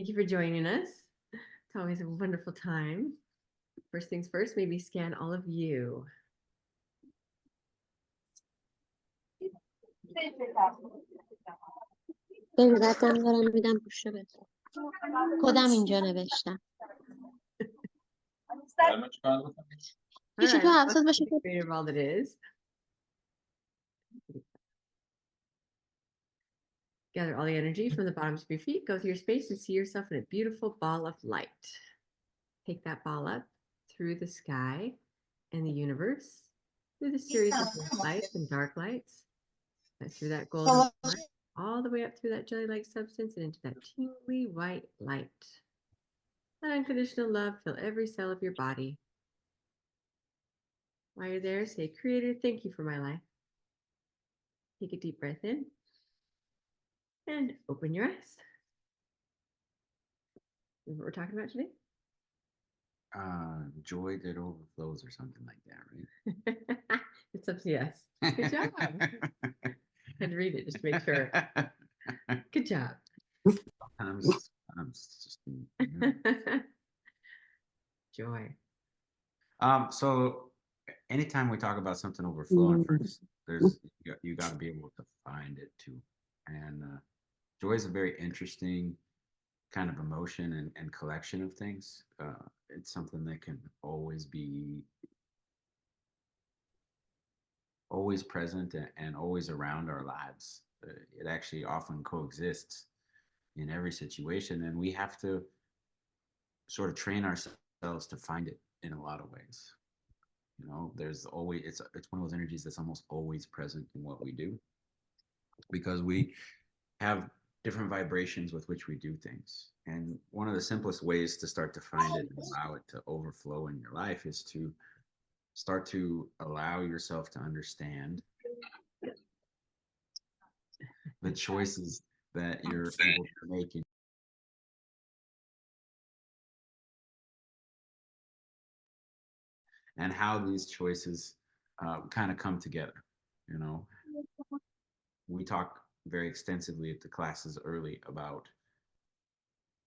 Thank you for joining us. It's always a wonderful time. First things first, maybe scan all of you. خیلی قدم دارم میدم پوشه بده خودم اینجا نوشتم میشه تو حواسط باشه که Creator of all that is. Gather all the energy from the bottoms of your feet. Go through your space and see yourself in a beautiful ball of light. Take that ball up through the sky and the universe, through the series of lights and dark lights, through that golden heart, all the way up through that jelly-like substance and into that tingly white light. Let unconditional love fill every cell of your body. While you're there, say, Creator, thank you for my life. Take a deep breath in and open your eyes. Is what we're talking about today? Joy that overflows or something like that, right? It's up to yes. Good job. I had to read it just to make sure. Good job. Sometimes just Joy. So anytime we talk about something overflowing, first, you got to be able to find it too. And joy is a very interesting kind of emotion and collection of things. It's something that can always be present and always around our lives. It actually often coexists in every situation, and we have to sort of train ourselves to find it in a lot of ways. You know, there's always it's one of those energies that's almost always present in what we do, because we have different vibrations with which we do things. And one of the simplest ways to start to find it and allow it to overflow in your life is to start to allow yourself to understand the choices that you're able to make and how these choices kind of come together. You know, we talk very extensively at the classes early about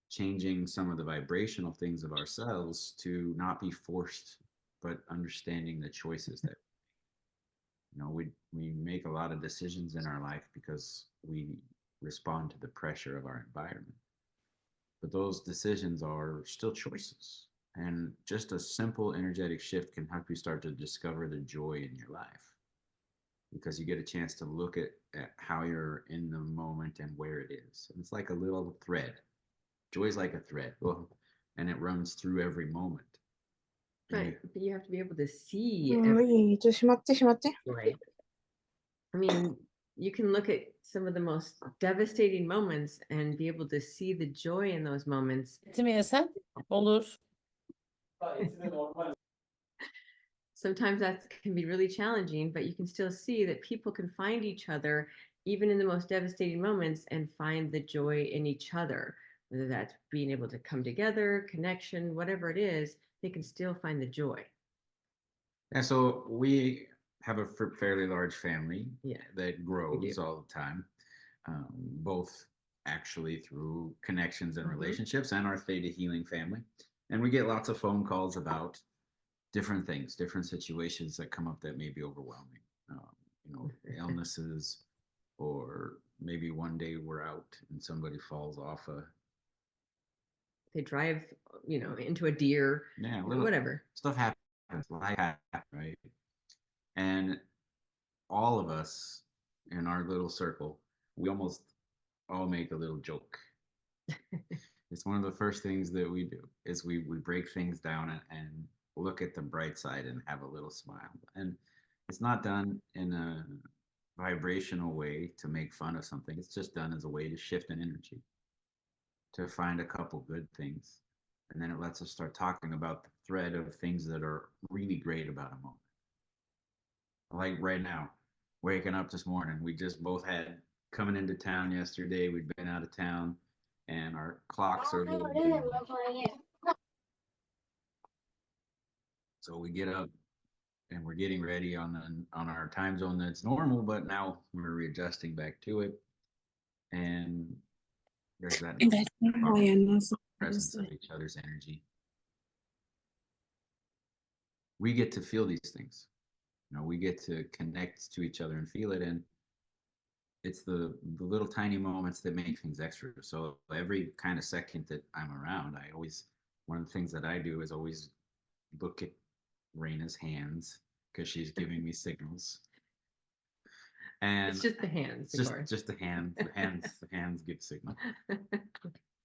changing some of the vibrational things of ourselves to not be forced, but understanding the choices that, you know, we make a lot of decisions in our life because we respond to the pressure of our environment. But those decisions are still choices. And just a simple energetic shift can help you start to discover the joy in your life, because you get a chance to look at how you're in the moment and where it is. And it's like a little thread. Joy is like a thread, and it runs through every moment. Right, but you have to be able to see joy. I mean, you can look at some of the most devastating moments and be able to see the joy in those moments. Olur. Sometimes that can be really challenging, but you can still see that people can find each other even in the most devastating moments and find the joy in each other, whether that's being able to come together, connection, whatever it is, they can still find the joy. And so we have a fairly large family that grows all the time, both actually through connections and relationships and our Theta Healing family. And we get lots of phone calls about different things, different situations that come up that may be overwhelming, you know, illnesses, or maybe one day we're out and somebody falls off they drive, you know, into a deer, whatever. Stuff happens, life happens, right? And all of us in our little circle, we almost all make a little joke. It's one of the first things that we do is we break things down and look at the bright side and have a little smile. And it's not done in a vibrational way to make fun of something. It's just done as a way to shift an energy, to find a couple good things. And then it lets us start talking about the thread of things that are really great about a moment. Like right now, waking up this morning, we just both had coming into town yesterday. We'd been out of town and our clocks are a little bit. So we get up and we're getting ready on our time zone that's normal, but now we're readjusting back to it. And There's that Bayanlar presence of each other's energy. We get to feel these things. We get to connect to each other and feel it. And it's the little tiny moments that make things extra. So every kind of second that I'm around, one of the things that I do is always look at Raina's hands because she's giving me signals. And It's just the hands, of course. Just the hands. The hands give signal.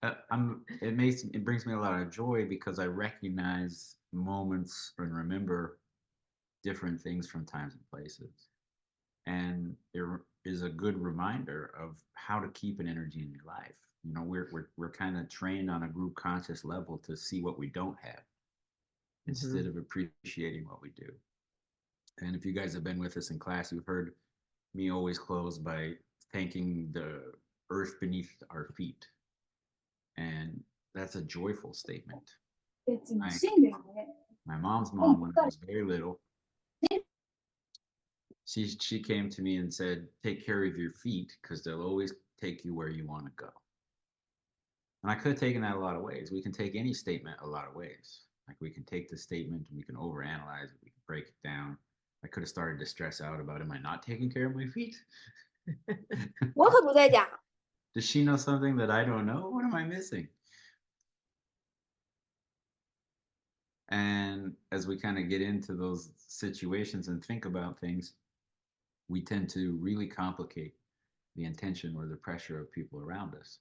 It brings me a lot of joy because I recognize moments and remember different things from times and places. And there is a good reminder of how to keep an energy in your life. We're kind of trained on a group conscious level to see what we don't have instead of appreciating what we do. And if you guys have been with us in class, you've heard me always close by thanking the earth beneath our feet. And that's a joyful statement. My mom's mom, when I was very little, she came to me and said, take care of your feet because they'll always take you where you want to go. And I could have taken that a lot of ways. We can take any statement a lot of ways. Like we can take the statement and we can overanalyze it. We can break it down. I could have started to stress out about, am I not taking care of my feet? 我可不在家。 Does she know something that I don't know? What am I missing? And as we kind of get into those situations and think about things, we tend to really complicate the intention or the pressure of people around us.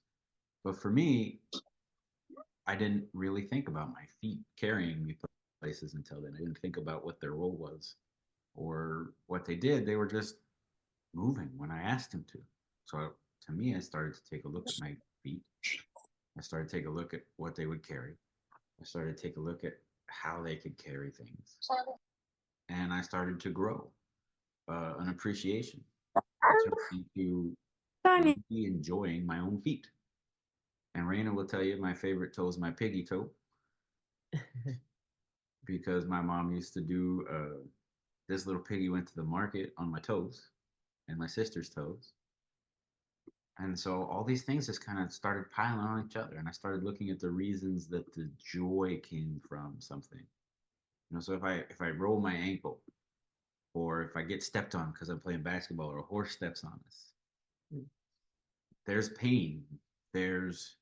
But for me, I didn't really think about my feet carrying me places until then. I didn't think about what their role was or what they did. They were just moving when I asked them to. So to me, I started to take a look at my feet. I started to take a look at what they would carry. I started to take a look at how they could carry things. And I started to grow an appreciation to be enjoying my own feet. And Raina will tell you my favorite toe is my piggy toe. Because my mom used to do this little piggy went to the market on my toes and my sister's toes. And so all these things just kind of started piling on each other. And I started looking at the reasons that the joy came from something. So if I roll my ankle or if I get stepped on because I'm playing basketball or a horse steps on us, there's pain. There's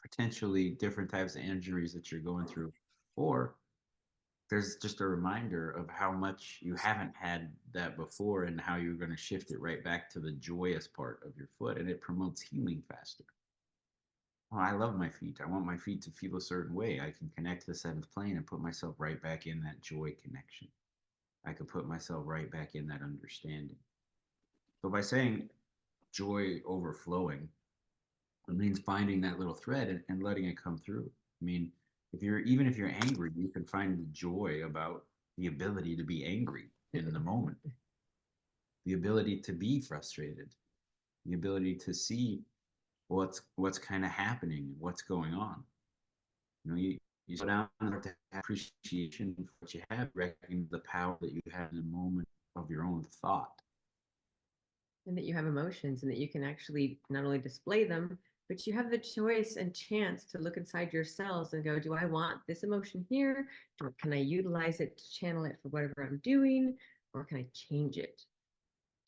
potentially different types of injuries that you're going through. Or there's just a reminder of how much you haven't had that before and how you're going to shift it right back to the joyous part of your foot, and it promotes healing faster. Oh, I love my feet. I want my feet to feel a certain way. I can connect to the seventh plane and put myself right back in that joy connection. I can put myself right back in that understanding. So by saying joy overflowing, it means finding that little thread and letting it come through. I mean, even if you're angry, you can find the joy about the ability to be angry in the moment, the ability to be frustrated, the ability to see what's kind of happening, what's going on. You slow down and start to have appreciation for what you have, recognize the power that you have in the moment of your own thought. And that you have emotions and that you can actually not only display them, but you have the choice and chance to look inside yourselves and go, do I want this emotion here? Can I utilize it to channel it for whatever I'm doing? Or can I change it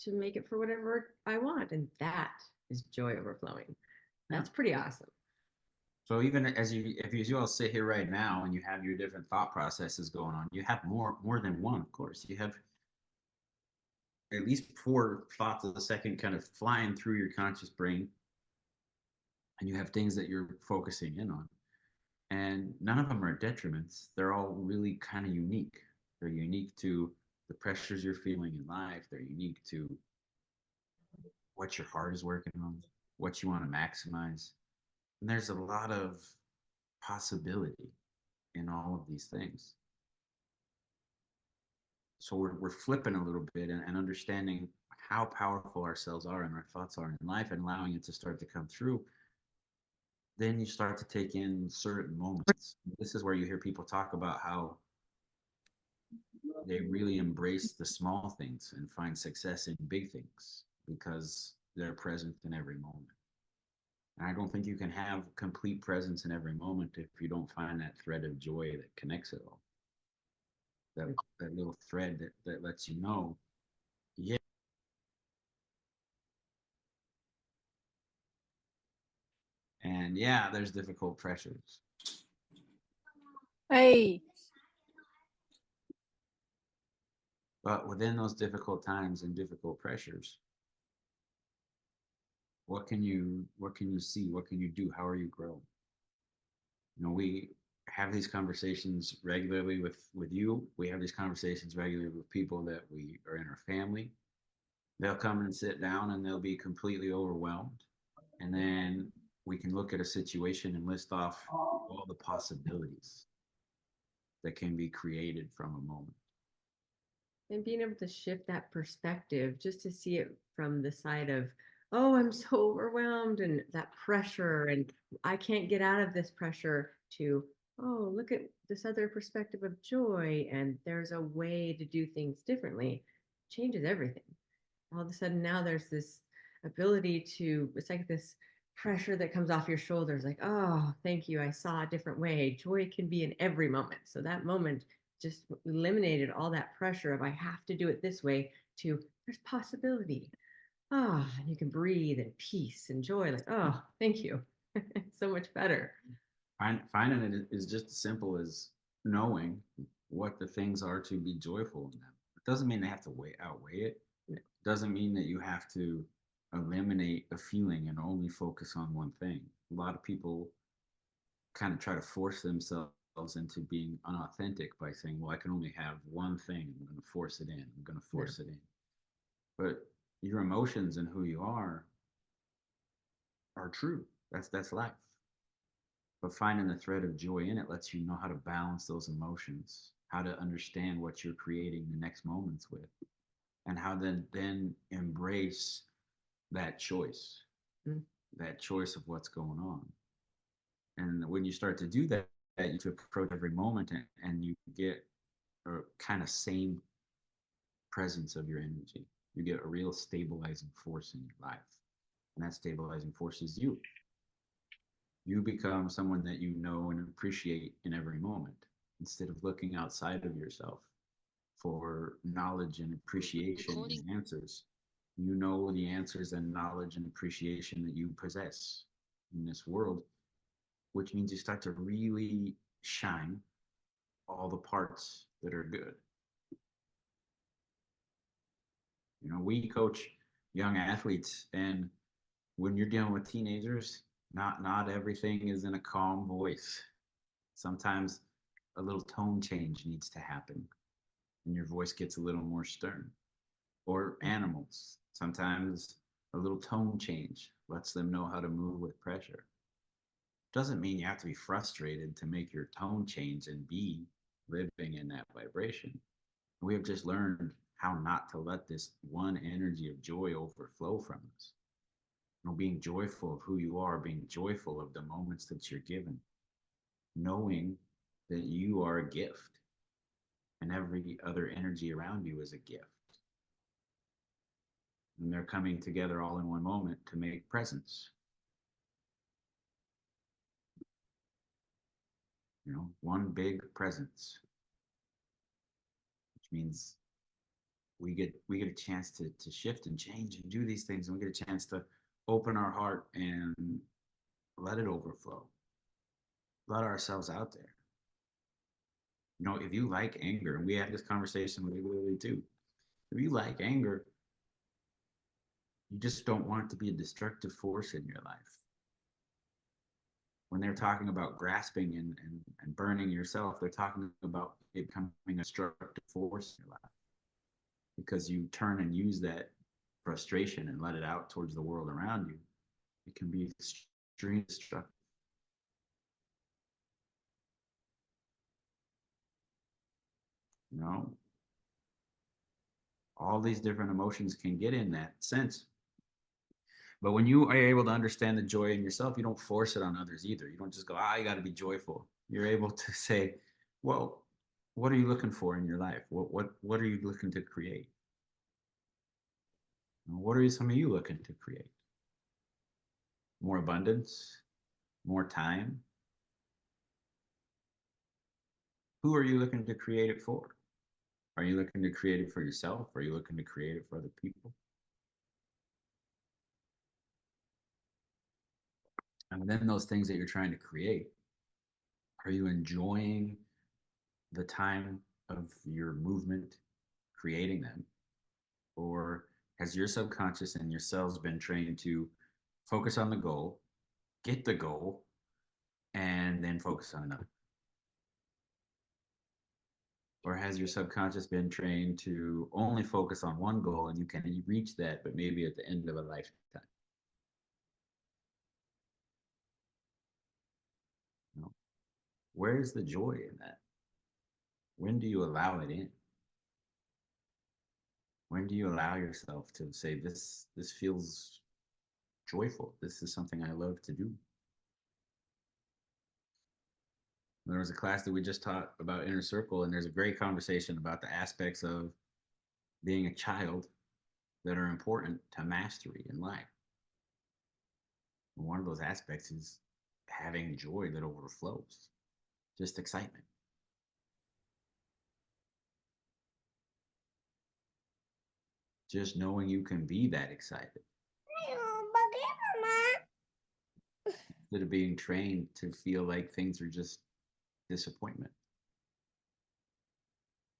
to make it for whatever I want? And that is joy overflowing. That's pretty awesome. So even if you all sit here right now and you have your different thought processes going on, you have more than one, of course. You have at least 4 thoughts a second kind of flying through your conscious brain. And you have things that you're focusing in on. And none of them are detriments. They're all really kind of unique. They're unique to the pressures you're feeling in life. They're unique to what your heart is working on, what you want to maximize. And there's a lot of possibility in all of these things. So we're flipping a little bit and understanding how powerful our cells are and our thoughts are in life and allowing it to start to come through. Then you start to take in certain moments. This is where you hear people talk about how they really embrace the small things and find success in big things because they're present in every moment. And I don't think you can have complete presence in every moment if you don't find that thread of joy that connects it all. That little thread that lets you know, yeah. And yeah, there's difficult pressures. 哎， But within those difficult times and difficult pressures, what can you see? What can you do? How are you growing? You know, we have these conversations regularly with you. We have these conversations regularly with people that we are in our family. They'll come and sit down and they'll be completely overwhelmed. And then we can look at a situation and list off all the possibilities that can be created from a moment. And being able to shift that perspective just to see it from the side of, oh, I'm so overwhelmed and that pressure, and I can't get out of this pressure, to, oh, look at this other perspective of joy, and there's a way to do things differently, changes everything. All of a sudden now there's this ability to, it's like this pressure that comes off your shoulders, like, oh, thank you, I saw a different way. Joy can be in every moment. So that moment just eliminated all that pressure of I have to do it this way, to there's possibility. Ah, oh, you can breathe and peace and joy, like, oh, thank you. It's so much better. Finding it is just as simple as knowing what the things are to be joyful in them. It doesn't mean they have to outweigh it. No. It doesn't mean that you have to eliminate a feeling and only focus on one thing. A lot of people kind of try to force themselves into being unauthentic by saying, well, I can only have one thing. I'm going to force it in. I'm going to force it in. But your emotions and who you are true. That's life. But finding the thread of joy in it lets you know how to balance those emotions, how to understand what you're creating the next moments with, and how then embrace that choice, that choice of what's going on. And when you start to do that, you approach every moment and you get a kind of same presence of your energy. You get a real stabilizing force in your life. And that stabilizing force is you. You become someone that you know and appreciate in every moment, instead of looking outside of yourself for knowledge and appreciation and answers. You know the answers and knowledge and appreciation that you possess in this world, which means you start to really shine all the parts that are good. You know, we coach young athletes, and when you're dealing with teenagers, not everything is in a calm voice. Sometimes a little tone change needs to happen and your voice gets a little more stern. Or animals, sometimes a little tone change lets them know how to move with pressure. Doesn't mean you have to be frustrated to make your tone change and be living in that vibration. We have just learned how not to let this one energy of joy overflow from us. You know, being joyful of who you are, being joyful of the moments that you're given, knowing that you are a gift and every other energy around you is a gift. And they're coming together all in one moment to make presence. You know, one big presence, which means we get a chance to shift and change and do these things, and we get a chance to open our heart and let it overflow. Let ourselves out there. You know, if you like anger, and we have this conversation regularly too, if you like anger, you just don't want it to be a destructive force in your life. When they're talking about grasping and burning yourself, they're talking about it becoming a destructive force in your life, because you turn and use that frustration and let it out towards the world around you. It can be extremely destructive. You know, all these different emotions can get in that sense. But when you are able to understand the joy in yourself, you don't force it on others either. You don't just go, you got to be joyful. You're able to say, well, what are you looking for in your life? What are you looking to create? What are some of you looking to create? More abundance, more time. Who are you looking to create it for? Are you looking to create it for yourself? Are you looking to create it for other people? And then those things that you're trying to create, are you enjoying the time of your movement creating them? Or has your subconscious and your cells been trained to focus on the goal, get the goal, and then focus on another? Or has your subconscious been trained to only focus on one goal and you can reach that, but maybe at the end of a lifetime? You know, where is the joy in that? When do you allow it in? When do you allow yourself to say, this feels joyful? This is something I love to do. There was a class that we just taught about inner circle, and there's a great conversation about the aspects of being a child that are important to mastery in life. And one of those aspects is having joy that overflows, just excitement. Just knowing you can be that excited instead of being trained to feel like things are just disappointment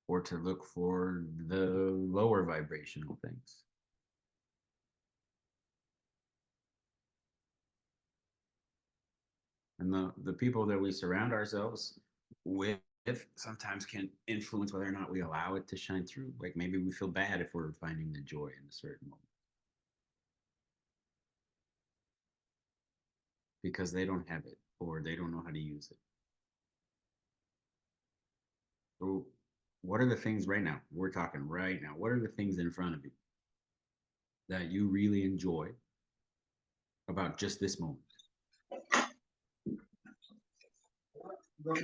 or to look for the lower vibrational things. And the people that we surround ourselves with sometimes can influence whether or not we allow it to shine through. Like maybe we feel bad if we're finding the joy in a certain moment because they don't have it or they don't know how to use it. So what are the things right now? We're talking right now. What are the things in front of you that you really enjoy about just this moment? What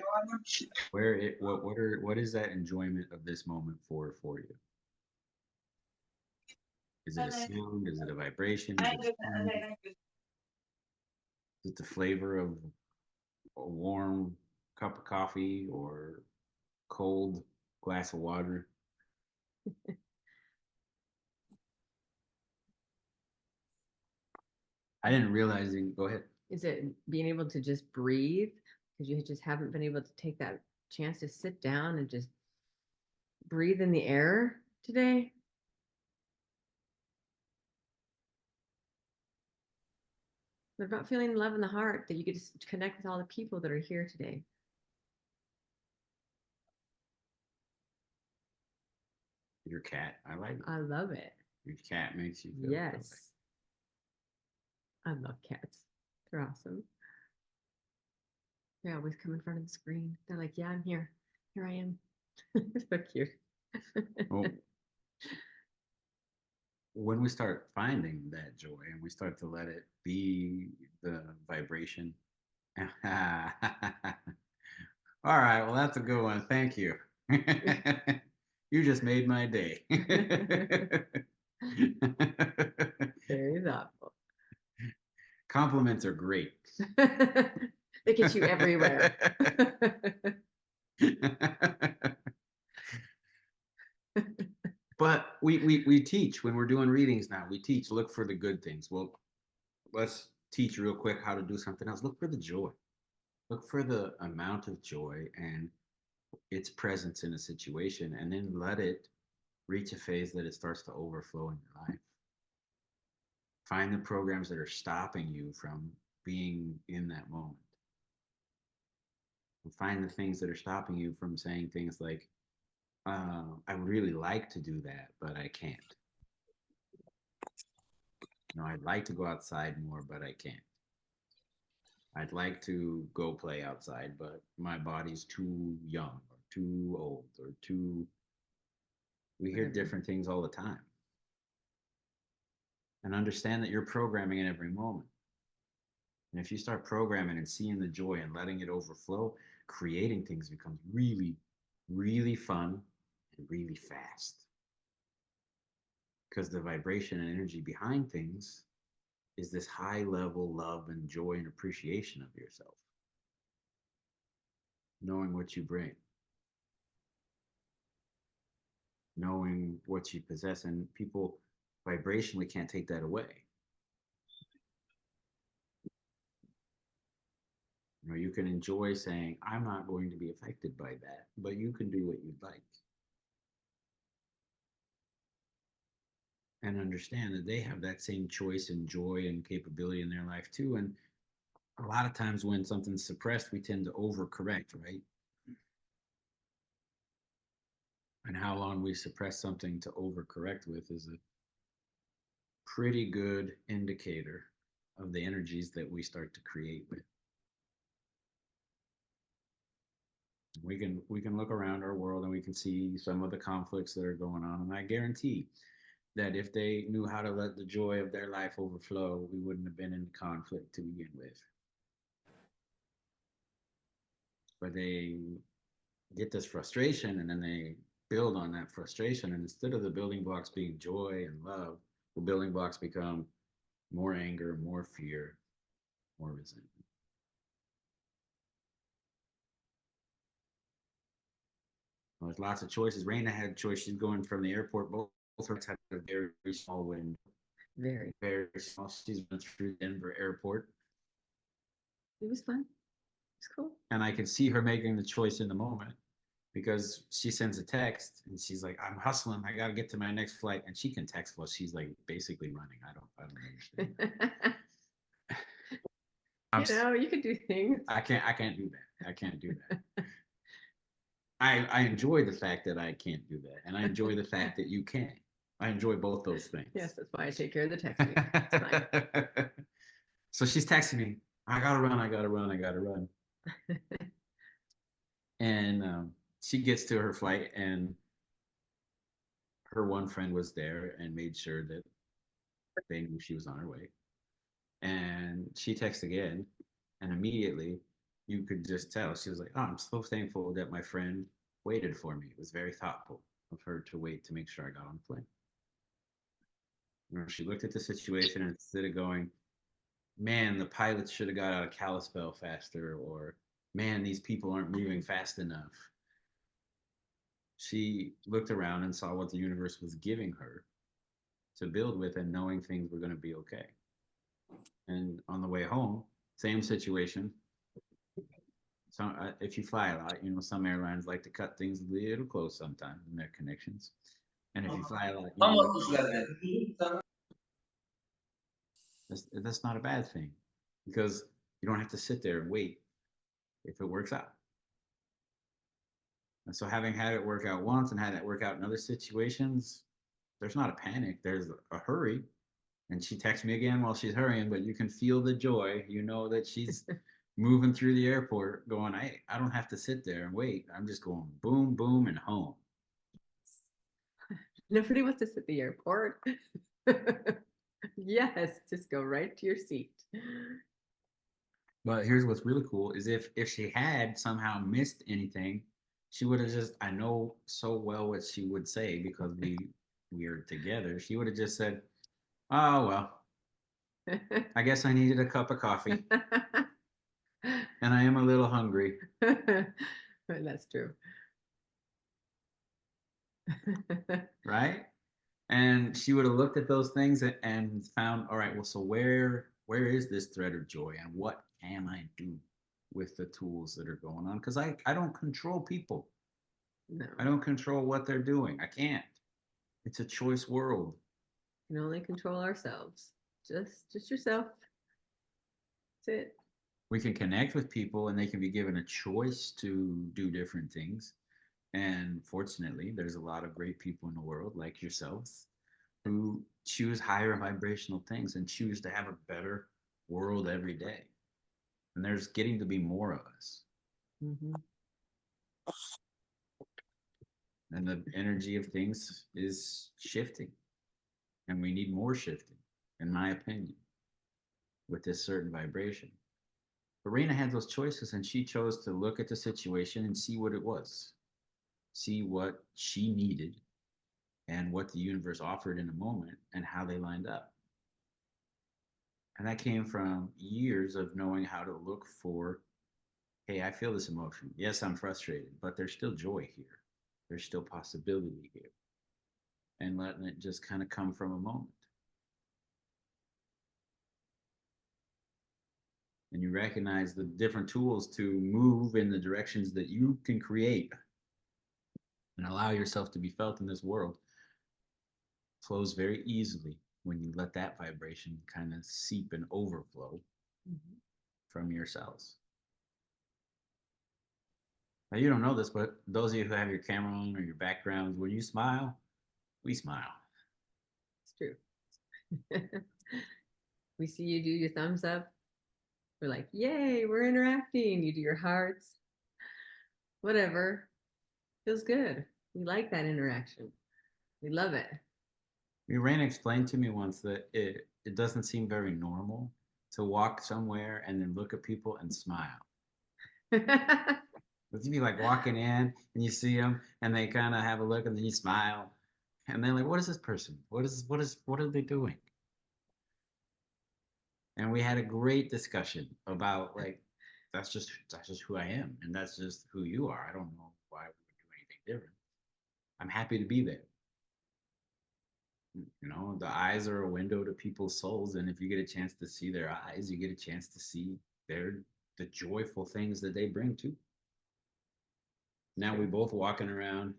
is that enjoyment of this moment for you? Is it a sound? Is it a vibration? Is it the flavor of a warm cup of coffee or cold glass of water? I didn't realize. Go ahead. Is it being able to just breathe? Because you just haven't been able to take that chance to sit down and just breathe in the air today? What about feeling love in the heart that you get to connect with all the people that are here today? Your cat. I like it. I love it. Your cat makes you feel Yes. I love cats. They're awesome. They always come in front of the screen. They're like, yeah, I'm here. Here I am. So cute. well, when we start finding that joy and we start to let it be the vibration. All right, well, that's a good one. Thank you. You just made my day. Very thoughtful. Compliments are great. They get you everywhere. But we teach when we're doing readings now. We teach, look for the good things. Well, let's teach real quick how to do something else. Look for the joy. Look for the amount of joy and its presence in a situation, and then let it reach a phase that it starts to overflow in your life. Find the programs that are stopping you from being in that moment. And find the things that are stopping you from saying things like, I would really like to do that, but I can't. I'd like to go outside more, but I can't. I'd like to go play outside, but my body's too young or too old or too. We hear different things all the time. And understand that you're programming in every moment. And if you start programming and seeing the joy and letting it overflow, creating things becomes really, really fun and really fast. because the vibration and energy behind things is this high level love and joy and appreciation of yourself, knowing what you bring, knowing what you possess, and people vibrationally can't take that away. You know, you can enjoy saying, I'm not going to be affected by that, but you can do what you'd like. And understand that they have that same choice and joy and capability in their life too. And a lot of times when something's suppressed, we tend to overcorrect, right? And how long we suppress something to overcorrect with is a pretty good indicator of the energies that we start to create with. We can look around our world and we can see some of the conflicts that are going on, and I guarantee that if they knew how to let the joy of their life overflow, we wouldn't have been in conflict to begin with. But they get this frustration and then they build on that frustration, and instead of the building blocks being joy and love, the building blocks become more anger, more fear, more resentment. Well, there's lots of choices. Raina had a choice. She's going from the airport. Both her had a very small window. Very. Very small. She's went through Denver airport. It was fun. It's cool. And I can see her making the choice in the moment, because she sends a text and she's like, I'm hustling. I got to get to my next flight. And she can text while she's like basically running. I don't understand. You can do things. I can't do that. I can't do that. I enjoy the fact that I can't do that. And I enjoy the fact that you can. I enjoy both those things. Yes, that's why I take care of the texting. It's fine. So she's texting me, I gotta run. And she gets to her flight, and her one friend was there and made sure that they knew she was on her way. And she texted again, and immediately you could just tell she was like, oh, I'm so thankful that my friend waited for me. It was very thoughtful of her to wait to make sure I got on the plane. You know, she looked at the situation, and instead of going, man, the pilot should have got out of Kalispell faster, or man, these people aren't moving fast enough, she looked around and saw what the universe was giving her to build with, and knowing things were going to be okay. And on the way home, same situation. So if you fly a lot, you know, some airlines like to cut things a little close sometimes in their connections. And if you fly a lot, you know, that's not a bad thing, because you don't have to sit there and wait if it works out. And so having had it work out once and had it work out in other situations, there's not a panic, there's a hurry. And she texts me again while she's hurrying, but you can feel the joy. You know that she's moving through the airport going, I don't have to sit there and wait. I'm just going boom, boom, and home. Nobody wants to sit at the airport. Yes, just go right to your seat. But here's what's really cool is if she had somehow missed anything, she would have just, I know so well what she would say, because we are together. She would have just said, oh, well, I guess I needed a cup of coffee and I am a little hungry. That's true. Right? And she would have looked at those things and found, all right, well, so where is this thread of joy, and what can I do with the tools that are going on? Because I don't control people. No. I don't control what they're doing. I can't. It's a choice world. We can only control ourselves. Just yourself. That's it. We can connect with people and they can be given a choice to do different things. And fortunately, there's a lot of great people in the world like yourselves who choose higher vibrational things and choose to have a better world every day. And there's getting to be more of us. Mm-hmm. And the energy of things is shifting. And we need more shifting, in my opinion, with this certain vibration. But Raina had those choices, and she chose to look at the situation and see what it was, see what she needed, and what the universe offered in a moment and how they lined up. And that came from years of knowing how to look for, hey, I feel this emotion. Yes, I'm frustrated, but there's still joy here. There's still possibility here. And letting it just kind of come from a moment. And you recognize the different tools to move in the directions that you can create and allow yourself to be felt in this world flows very easily when you let that vibration kind of seep and overflow from your cells. Now, you don't know this, but those of you who have your camera on or your backgrounds, when you smile, we smile. It's true. We see you do your thumbs up. We're like, yay, we're interacting. You do your hearts. Whatever. Feels good. We like that interaction. We love it. Rain explained to me once that it doesn't seem very normal to walk somewhere and then look at people and smile. But you'd be like walking in and you see them and they kind of have a look and then you smile and they're like, what is this person? What are they doing? And we had a great discussion about like, that's just who I am. And that's just who you are. I don't know why we would do anything different. I'm happy to be there. You know, the eyes are a window to people's souls. And if you get a chance to see their eyes, you get a chance to see the joyful things that they bring too. Now we both walking around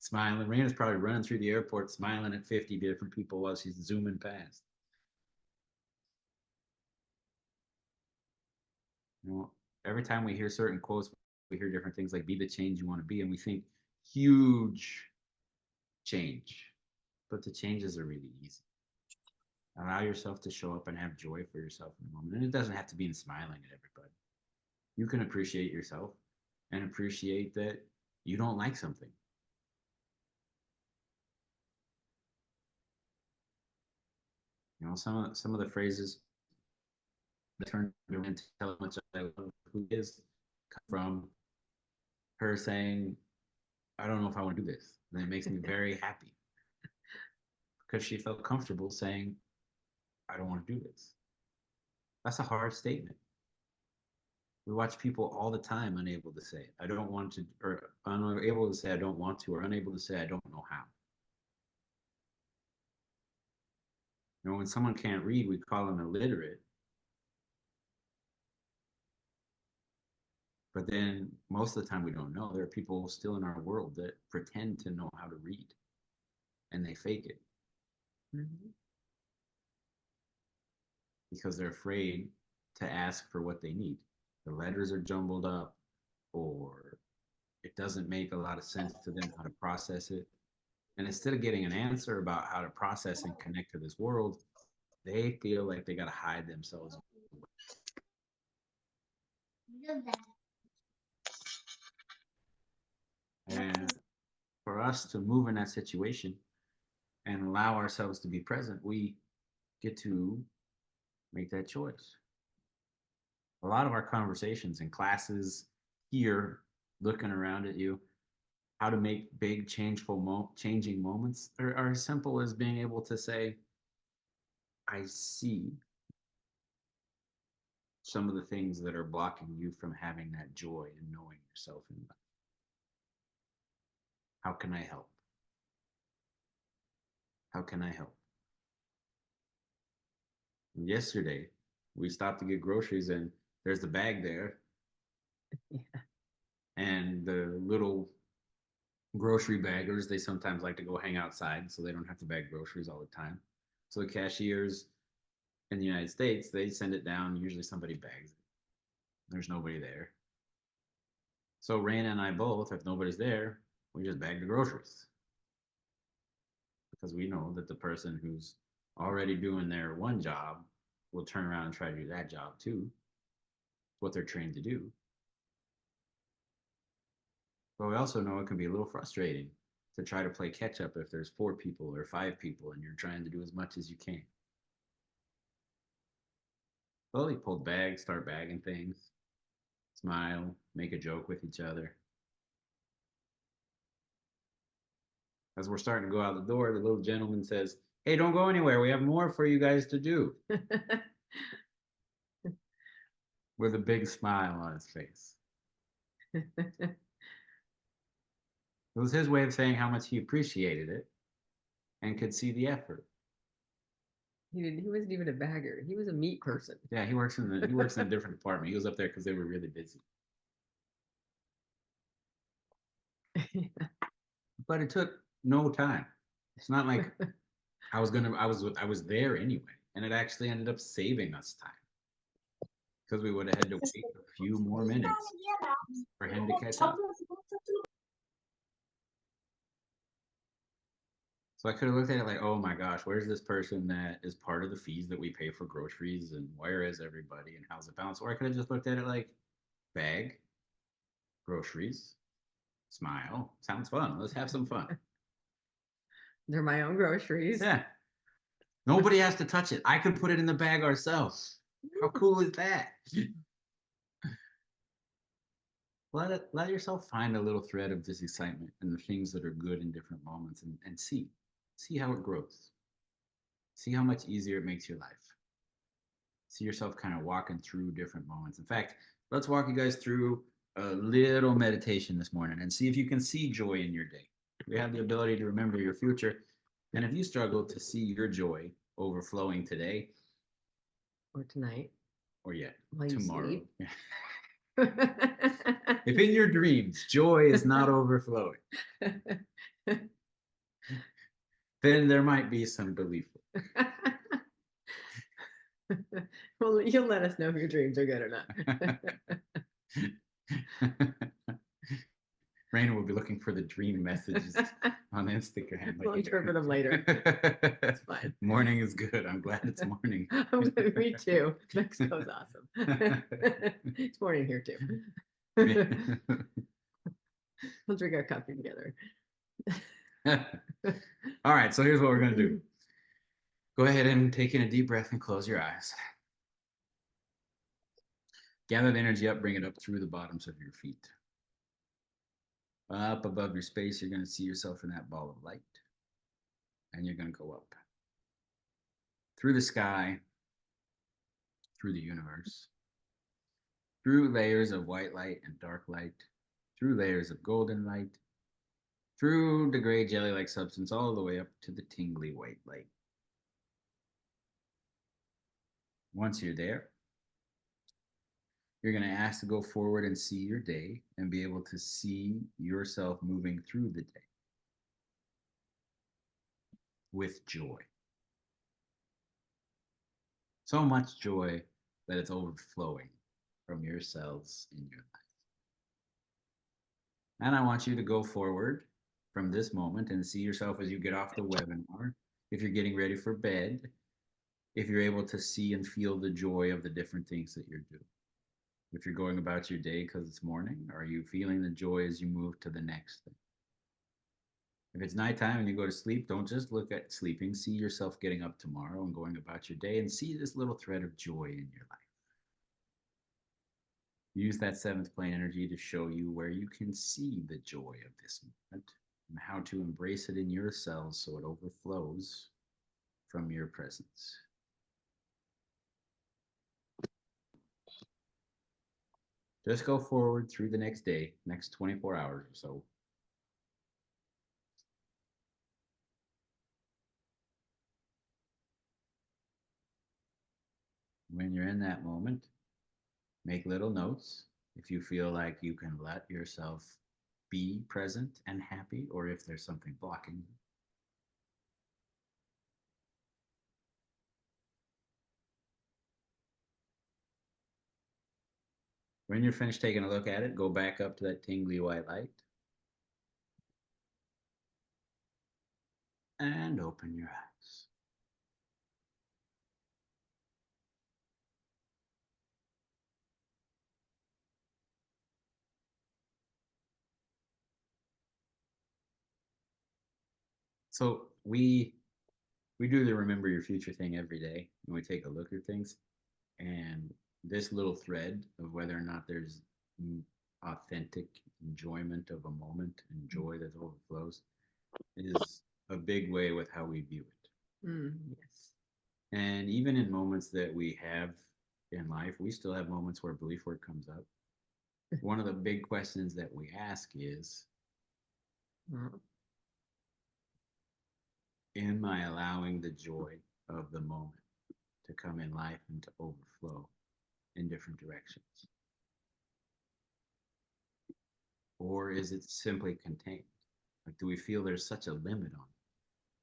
smiling. Raina's probably running through the airport smiling at 50 different people while she's zooming past. You know, every time we hear certain quotes, we hear different things like be the change you want to be. And we think huge change, but the changes are really easy. Allow yourself to show up and have joy for yourself in a moment. And it doesn't have to be in smiling at everybody. You can appreciate yourself and appreciate that you don't like something. You know, some of the phrases that turn around and tell how much I love who is come from her saying, I don't know if I want to do this. And it makes me very happy because she felt comfortable saying, I don't want to do this. That's a hard statement. We watch people all the time unable to say, I don't want to, or unable to say, I don't want to, or unable to say, I don't know how. You know, when someone can't read, we call them illiterate. But then most of the time we don't know. There are people still in our world that pretend to know how to read and they fake it because they're afraid to ask for what they need. The letters are jumbled up or it doesn't make a lot of sense to them how to process it. And instead of getting an answer about how to process and connect to this world, they feel like they got to hide themselves. And for us to move in that situation and allow ourselves to be present, we get to make that choice. A lot of our conversations in classes here, looking around at you, how to make big changing moments are as simple as being able to say, I see some of the things that are blocking you from having that joy and knowing yourself in life. How can I help? How can I help? And yesterday, we stopped to get groceries and there's the bag there. Yeah. And the little grocery baggers, they sometimes like to go hang outside so they don't have to bag groceries all the time. So the cashiers in the United States, they send it down. Usually somebody bags it. There's nobody there. So Raina and I both, if nobody's there, we just bag the groceries. Because we know that the person who's already doing their one job will turn around and try to do that job too. It's what they're trained to do. But we also know it can be a little frustrating to try to play catch up if there's 4 people or 5 people and you're trying to do as much as you can. Slowly pull bags, start bagging things, smile, make a joke with each other. As we're starting to go out the door, the little gentleman says, "Hey, don't go anywhere. We have more for you guys to do." With a big smile on his face. It was his way of saying how much he appreciated it and could see the effort. He wasn't even a bagger. He was a meat person. Yeah, he works in a different department. He was up there because they were really busy. But it took no time. It's not like I was there anyway, and it actually ended up saving us time because we would have had to wait a few more minutes for him to catch up. So I could have looked at it like, oh my gosh, where's this person that is part of the fees that we pay for groceries, and where is everybody, and how's it balanced? Or I could have just looked at it like, bag, groceries, smile, sounds fun. Let's have some fun. They're my own groceries. Yeah. Nobody has to touch it. I could put it in the bag ourselves. How cool is that? Let yourself find a little thread of this excitement and the things that are good in different moments, and see how it grows. See how much easier it makes your life. See yourself kind of walking through different moments. In fact, let's walk you guys through a little meditation this morning and see if you can see joy in your day. We have the ability to remember your future. And if you struggle to see your joy overflowing today, Or tonight. or yet While you tomorrow. sleep. If in your dreams joy is not overflowing, then there might be some belief. Well, you'll let us know if your dreams are good or not. Raina will be looking for the dream messages on Instagram. We'll interpret them later. That's fine. Morning is good. I'm glad it's morning. Me too. Mexico's awesome. It's morning here too. We'll drink our coffee together. All right, so here's what we're going to do. Go ahead and take in a deep breath and close your eyes. Gather the energy up, bring it up through the bottoms of your feet. Up above your space, you're going to see yourself in that ball of light. And you're going to go up through the sky, through the universe, through layers of white light and dark light, through layers of golden light, through the gray jelly-like substance, all the way up to the tingly white light. Once you're there, you're going to ask to go forward and see your day and be able to see yourself moving through the day with joy. So much joy that it's overflowing from your cells in your life. And I want you to go forward from this moment and see yourself as you get off the webinar. If you're getting ready for bed, if you're able to see and feel the joy of the different things that you're doing. If you're going about your day because it's morning, are you feeling the joy as you move to the next thing? If it's nighttime and you go to sleep, don't just look at sleeping. See yourself getting up tomorrow and going about your day, and see this little thread of joy in your life. Use that seventh plane energy to show you where you can see the joy of this moment and how to embrace it in your cells so it overflows from your presence. Just go forward through the next day, next 24 hours or so. When you're in that moment, make little notes if you feel like you can let yourself be present and happy, or if there's something blocking you. When you're finished taking a look at it, go back up to that tingly white light and open your eyes. So we do the remember your future thing every day, and we take a look at things, and this little thread of whether or not there's authentic enjoyment of a moment and joy that overflows, is a big way with how we view it. Yes. And even in moments that we have in life, we still have moments where belief work comes up. One of the big questions that we ask is, Wow. am I allowing the joy of the moment to come in life and to overflow in different directions? Or is it simply contained? Like, do we feel there's such a limit on it,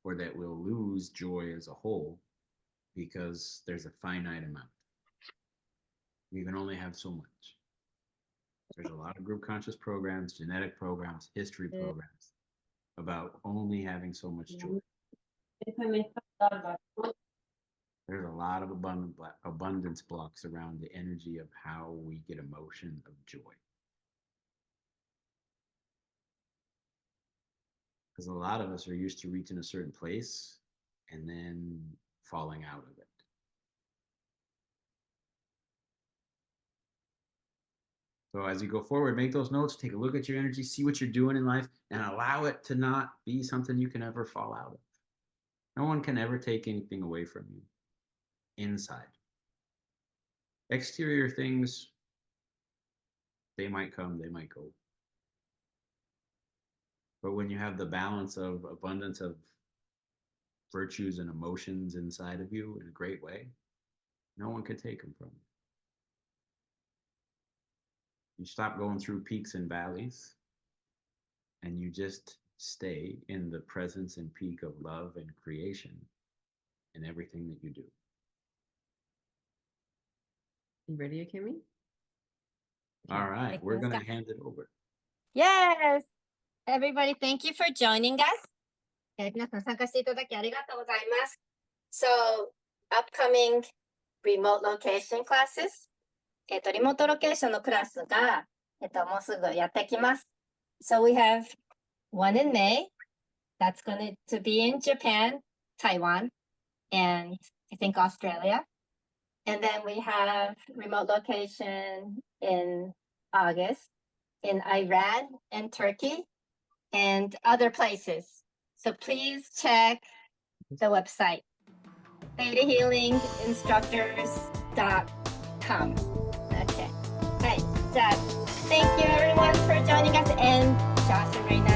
or that we'll lose joy as a whole because there's a finite amount? You can only have so much. There's a lot of group conscious programs, genetic programs, history programs about only having so much joy. There's a lot of abundance blocks around the energy of how we get emotion of joy. Because a lot of us are used to reaching a certain place and then falling out of it. So as you go forward, make those notes, take a look at your energy, see what you're doing in life, and allow it to not be something you can ever fall out of. No one can ever take anything away from you inside. Exterior things, they might come, they might go. But when you have the balance of abundance of virtues and emotions inside of you in a great way, no one can take them from you. You stop going through peaks and valleys, and you just stay in the presence and peak of love and creation in everything that you do. You ready, Akemi? All right, Thank we're you, going to Scott. hand it over. Yes! Everybody, thank you for joining us. 皆さん参加していただきありがとうございます。So, upcoming remote location classes. リモートロケーションのクラスが、もうすぐやってきます。So, we have one in May. That's going to be in Japan, Taiwan, and I think Australia. And then we have remote location in August in Iran and Turkey and other places. So please check the website, thetahealinginstructors.com. Okay. Hi. Thank you everyone for joining us, and Josh and Raina